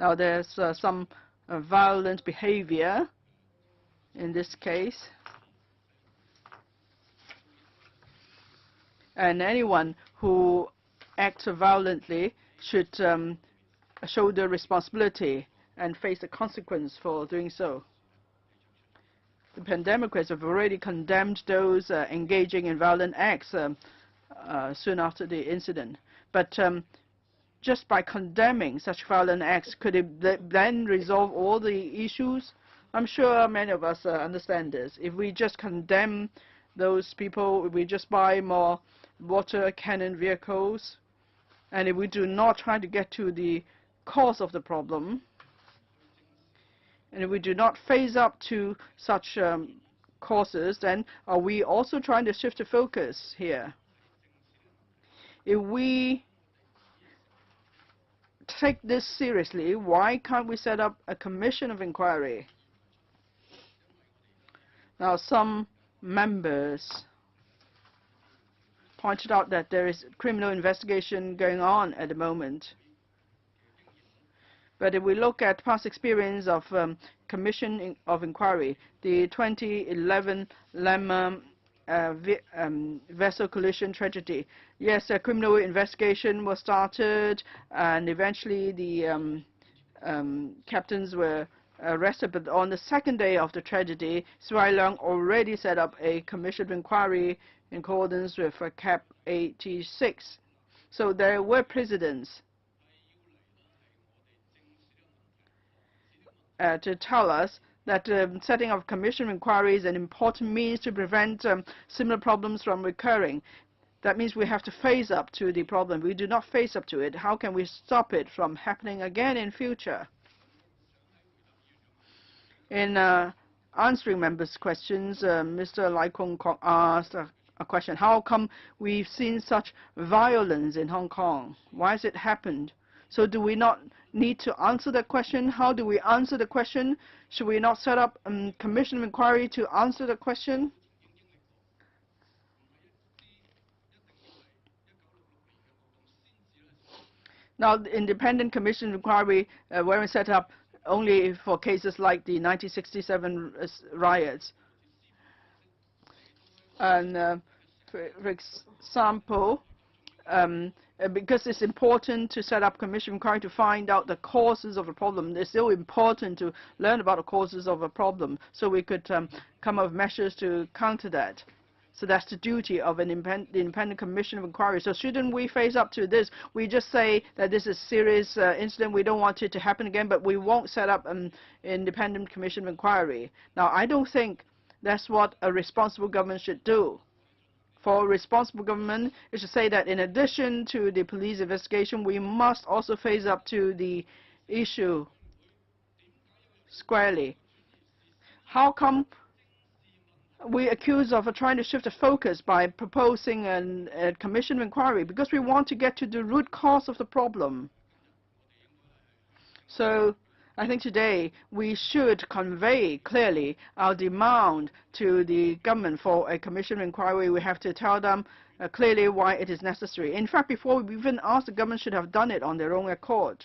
Now, there's some violent behavior in this case. And anyone who acts violently should shoulder responsibility and face the consequence for doing so. The Pan-Democrats have already condemned those engaging in violent acts soon after the incident. But just by condemning such violent acts, could it then resolve all the issues? I'm sure many of us understand this. If we just condemn those people, if we just buy more water cannon vehicles, and if we do not try to get to the cause of the problem, and if we do not face up to such causes, then are we also trying to shift the focus here? If we take this seriously, why can't we set up a commission of inquiry? Now, some members pointed out that there is criminal investigation going on at the moment. But if we look at past experience of commission of inquiry, the 2011 Lama vessel collision tragedy, yes, a criminal investigation was started, and eventually the captains were arrested. But on the second day of the tragedy, Sri Lanka already set up a commission of inquiry in accordance with Cap 86. So there were precedents to tell us that setting up commission of inquiry is an important means to prevent similar problems from recurring. That means we have to face up to the problem. We do not face up to it. How can we stop it from happening again in future? In answering members' questions, Mr. Lai Kong asked a question. How come we've seen such violence in Hong Kong? Why has it happened? So do we not need to answer that question? How do we answer the question? Should we not set up a commission of inquiry to answer the question? Now, the independent commission of inquiry were set up only for cases like the 1967 riots. And for example, because it's important to set up commission of inquiry to find out the causes of the problem, it's still important to learn about the causes of a problem so we could come up with measures to counter that. So that's the duty of an independent commission of inquiry. So shouldn't we face up to this? We just say that this is a serious incident, we don't want it to happen again, but we won't set up an independent commission of inquiry. Now, I don't think that's what a responsible government should do. For a responsible government, it should say that in addition to the police investigation, we must also face up to the issue squarely. How come we accuse of trying to shift the focus by proposing a commission of inquiry? Because we want to get to the root cause of the problem. So I think today we should convey clearly our demand to the government for a commission of inquiry. We have to tell them clearly why it is necessary. In fact, before we even ask, the government should have done it on their own accord.